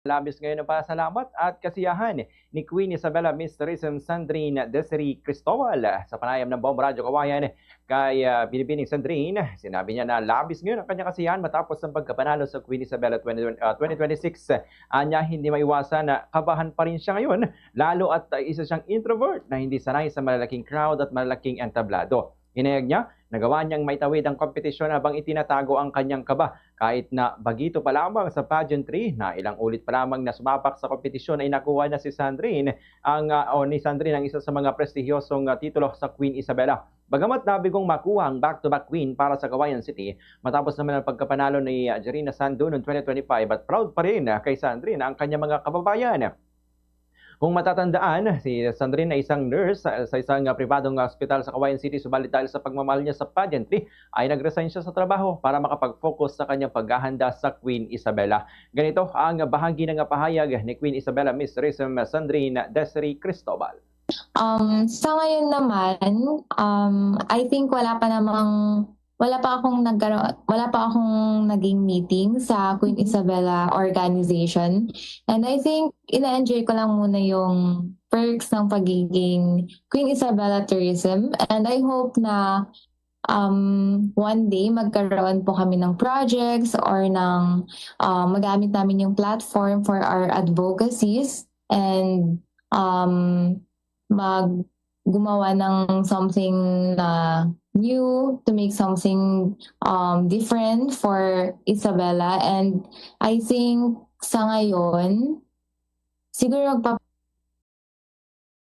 Labis ngayon ang pasalamat at kasiyahan ni Queen Isabella Miss Tourism Sandrine Desiree Cristobal sa panayam ng Bomb Radyo Kawayan kay Binibining Sandrine. Sinabi niya na labis ngayon ang kanyang kasiyahan matapos ng pagkapanalo sa Queen Isabella 2026. Anya, hindi maiwasan na kabahan pa rin siya ngayon, lalo at isa siyang introvert na hindi sanay sa malalaking crowd at malalaking entablado. Inayag niya, nagawa niyang maitawid ang kompetisyon habang itinatago ang kanyang kaba. Kahit na bagito pa lamang sa pageantry na ilang ulit pa lamang na sumapak sa kompetisyon ay nakuha na si Sandrine ni Sandrine ang isa sa mga prestihiyosong titulo sa Queen Isabella. Bagamat nabigong makuha ang back-to-back queen para sa Cagayan City, matapos naman ang pagkapanalo ni Jerina Sandu noong 2025 at proud pa rin kay Sandrine ang kanyang mga kababayan. Kung matatandaan, si Sandrine ay isang nurse sa isang pribadong ospital sa Cagayan City, subalit dahil sa pagmamahal niya sa pageantry ay nag-resign siya sa trabaho para makapag-focus sa kanyang paghahanda sa Queen Isabella. Ganito ang bahagi ng pahayag ni Queen Isabella Miss Tourism Sandrine Desiree Cristobal. Sa ngayon naman, I think wala pa akong naging meeting sa Queen Isabella organization. And I think ina-enjoy ko lang muna yung perks ng pagiging Queen Isabella Tourism. And I hope na one day magkaroon po kami ng projects or magamit namin yung platform for our advocacies and gumawa ng something na new to make something different for Isabella. And I think sa ngayon siguro